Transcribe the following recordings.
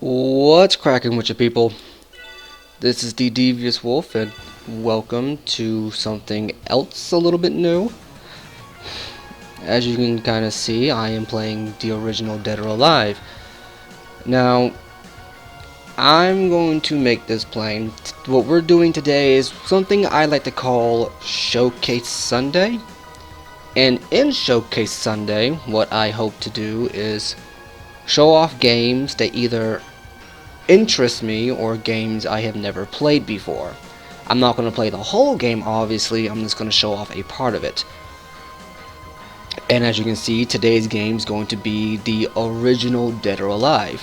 What's cracking with you people? This is the Devious Wolf, and welcome to something else a little bit new. As you can kind of see, I am playing the original Dead or Alive. Now, I'm going to make this plain. What we're doing today is something I like to call Showcase Sunday. And in Showcase Sunday, what I hope to do is show off games that either interest me or games I have never played before. I'm not going to play the whole game, obviously. I'm just going to show off a part of it. And as you can see, today's game is going to be the original Dead or Alive.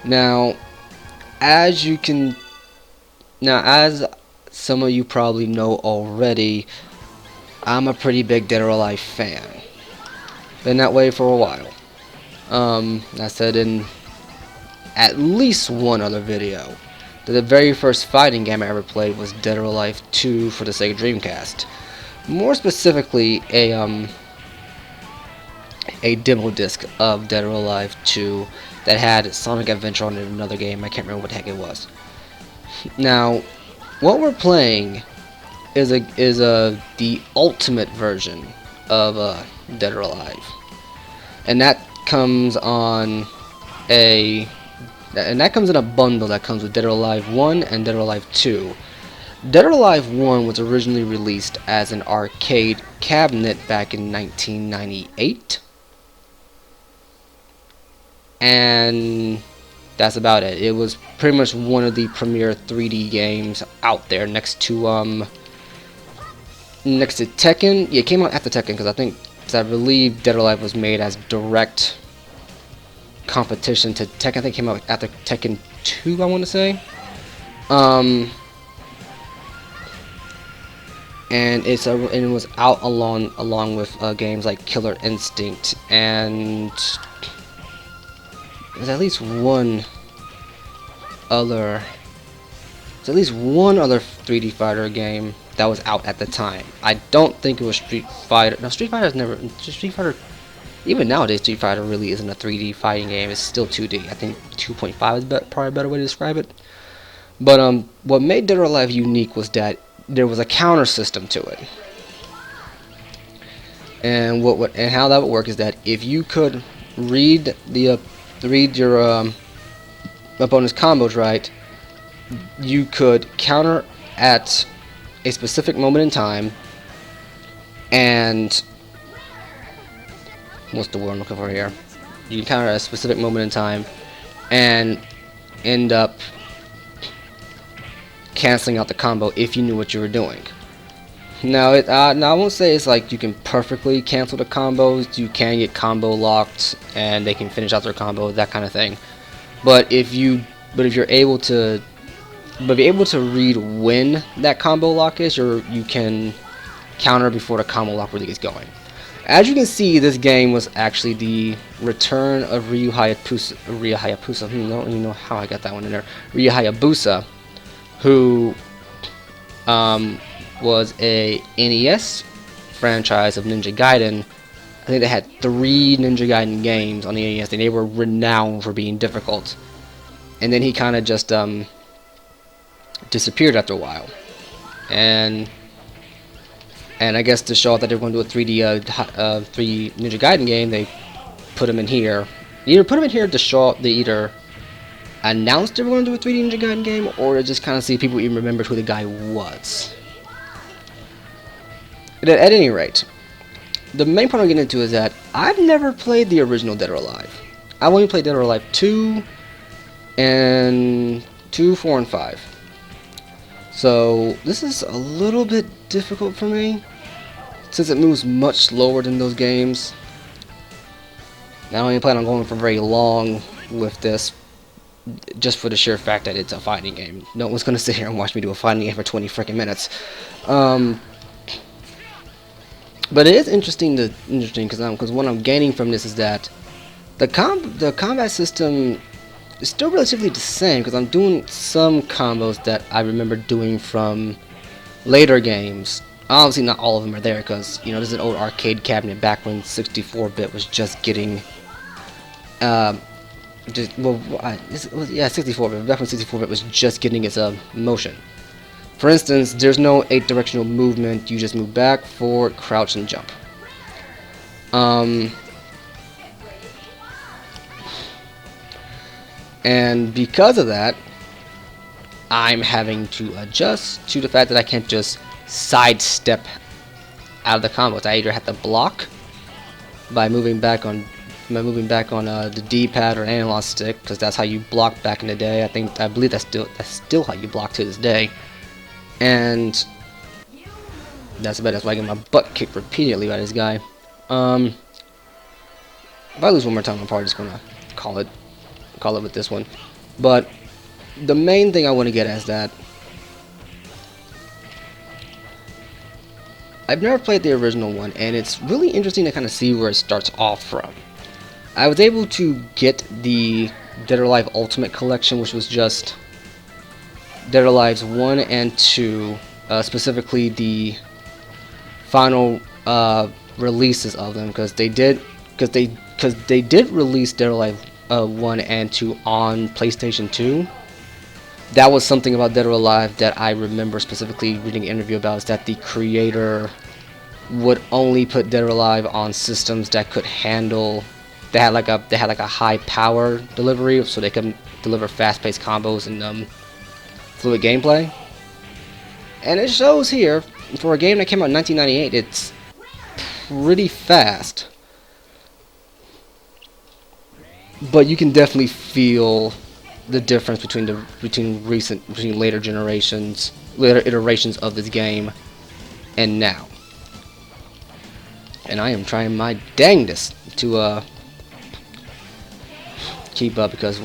Now, as some of you probably know already, I'm a pretty big Dead or Alive fan. Been that way for a while. I said in at least one other video that the very first fighting game I ever played was Dead or Alive 2 for the Sega Dreamcast. More specifically, a demo disc of Dead or Alive 2 that had Sonic Adventure on it, another game. I can't remember what the heck it was. Now, what we're playing is the ultimate version of Dead or Alive, and that comes in a bundle that comes with Dead or Alive 1 and Dead or Alive 2. Dead or Alive 1 was originally released as an arcade cabinet back in 1998. And that's about it. It was pretty much one of the premier 3D games out there next to Tekken. Yeah, it came out after Tekken because I believe Dead or Alive was made as direct competition to Tekken. I think it came out after Tekken 2, I want to say. And it was out along with games like Killer Instinct, and there's at least one other 3D fighter game that was out at the time. I don't think it was Street Fighter. No, Street Fighter. Even nowadays, Street Fighter really isn't a 3D fighting game. It's still 2D. I think 2.5 is probably a better way to describe it. But what made Dead or Alive unique was that there was a counter system to it. And how that would work is that if you could read your opponent's combos right, you could counter at a specific moment in time, and what's the word I'm looking for here? You can counter at a specific moment in time and end up canceling out the combo if you knew what you were doing. Now, I won't say it's like you can perfectly cancel the combos. You can get combo locked and they can finish out their combo, that kind of thing. But if you're able to read when that combo lock is, you can counter before the combo lock really gets going. As you can see, this game was actually the return of Ryu Hayabusa. I don't even know how I got that one in there. Ryu Hayabusa, who was a NES franchise of Ninja Gaiden. I think they had 3 Ninja Gaiden games on the NES, and they were renowned for being difficult. And then he kind of just disappeared after a while. And I guess to show off that they were going to do a 3 Ninja Gaiden game, they put him in here. They either put him in here to show off, they either announced they were going to do a 3D Ninja Gaiden game, or to just kind of see if people even remembered who the guy was. At any rate, the main point I'm getting into is that I've never played the original Dead or Alive. I've only played Dead or Alive 2, and 2, 4, and 5. So this is a little bit difficult for me, since it moves much slower than those games. I don't even plan on going for very long with this, just for the sheer fact that it's a fighting game. No one's gonna sit here and watch me do a fighting game for 20 freaking minutes. But it is interesting because what I'm gaining from this is that the combat system is still relatively the same, because I'm doing some combos that I remember doing from later games. Obviously not all of them are there, because this is an old arcade cabinet back when 64-bit was just getting just well, yeah, 64-bit. Back when 64-bit was just getting its motion. For instance, there's no 8-directional movement. You just move back, forward, crouch, and jump. And because of that, I'm having to adjust to the fact that I can't just sidestep out of the combos. I either have to block by moving back on the D-pad or analog stick, because that's how you blocked back in the day. I believe that's still how you block to this day. And that's about it. That's why I get my butt kicked repeatedly by this guy. If I lose one more time, I'm probably just gonna call it with this one. But the main thing I want to get at is that I've never played the original one, and it's really interesting to kind of see where it starts off from. I was able to get the Dead or Alive Ultimate Collection, which was just Dead or Alive 1 and 2, specifically the final releases of them, because they did release Dead or Alive 1 and 2 on PlayStation 2. That was something about Dead or Alive that I remember specifically reading an interview about, is that the creator would only put Dead or Alive on systems that could handle, they had like a high power delivery, so they could deliver fast-paced combos and fluid gameplay. And it shows here, for a game that came out in 1998, it's pretty fast. But you can definitely feel the difference between later iterations of this game and now. And I am trying my dangest to keep up, because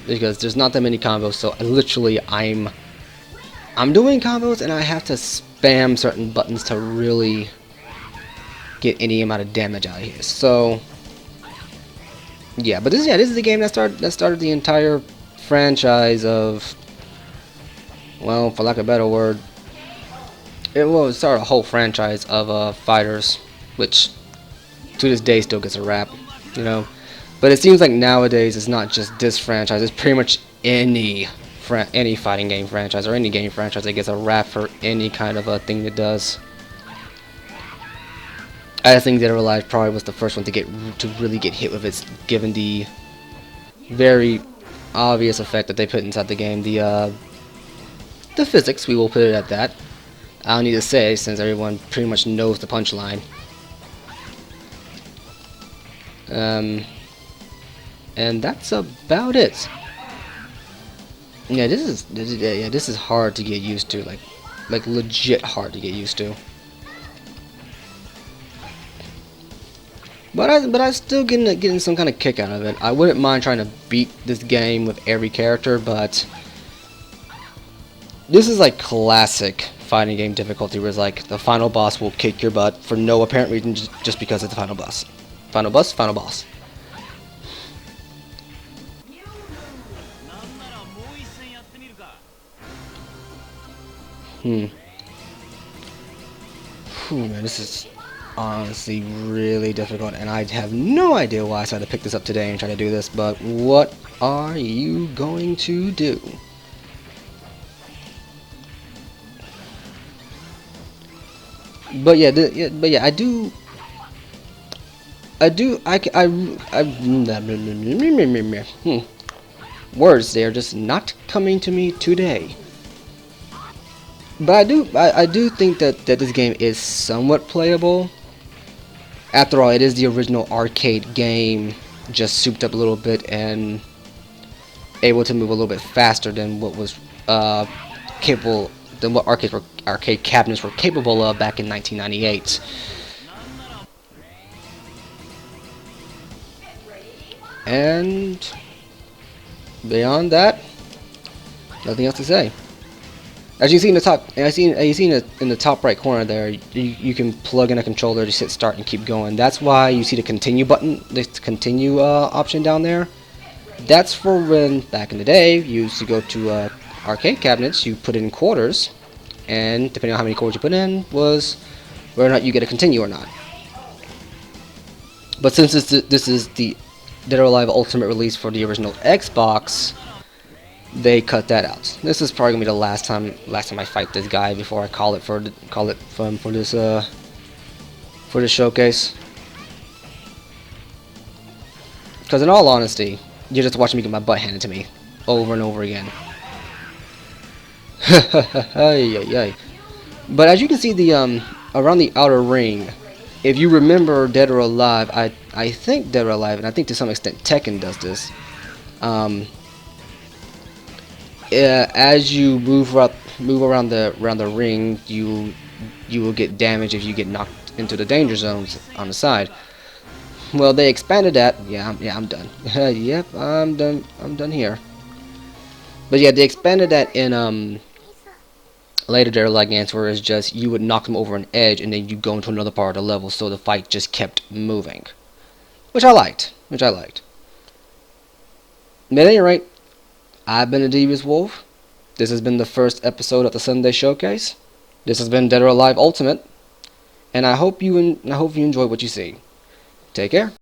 there's not that many combos. So literally I'm doing combos and I have to spam certain buttons to really get any amount of damage out of here. So yeah, but this is the game that started the entire franchise of, well, for lack of a better word, it started a whole franchise of fighters, which to this day still gets a rap, you know. But it seems like nowadays it's not just this franchise; it's pretty much any fighting game franchise or any game franchise that gets a rap for any kind of a thing it does. I think Dead or Alive probably was the first one to really get hit with it, given the very obvious effect that they put inside the game. The physics, we will put it at that. I don't need to say, since everyone pretty much knows the punchline. And that's about it. Yeah, this is hard to get used to, like legit hard to get used to. But I still getting some kind of kick out of it. I wouldn't mind trying to beat this game with every character, but this is like classic fighting game difficulty, where it's like the final boss will kick your butt for no apparent reason, just because it's the final boss. Final boss. Whew, man, this is honestly really difficult, and I have no idea why I decided to pick this up today and try to do this, but what are you going to do? But yeah, words, they are just not coming to me today. But I do think that this game is somewhat playable. After all, it is the original arcade game, just souped up a little bit and able to move a little bit faster than what was capable, than what arcade cabinets were capable of back in 1998. And beyond that, nothing else to say. As you see in the top, in the top right corner there, you can plug in a controller, just hit start and keep going. That's why you see the continue button, the continue option down there. That's for when back in the day you used to go to arcade cabinets, you put in quarters, and depending on how many quarters you put in was whether or not you get a continue or not. But since this is the Dead or Alive Ultimate release for the original Xbox, they cut that out. This is probably gonna be the last time I fight this guy before I call it for this showcase. Because in all honesty, you're just watching me get my butt handed to me over and over again. But as you can see, the around the outer ring, if you remember Dead or Alive, I think Dead or Alive, and I think to some extent Tekken does this. As you move around the ring, you will get damaged if you get knocked into the danger zones on the side. Well, they expanded that. Yeah, I'm done. Yep, I'm done here. But yeah, they expanded that in later Dead or Alive games, where it's just you would knock them over an edge and then you go into another part of the level, so the fight just kept moving, which I liked. But at any rate, I've been the Devious Wolf. This has been the first episode of the Sunday Showcase. This has been Dead or Alive Ultimate, and I hope you enjoy what you see. Take care.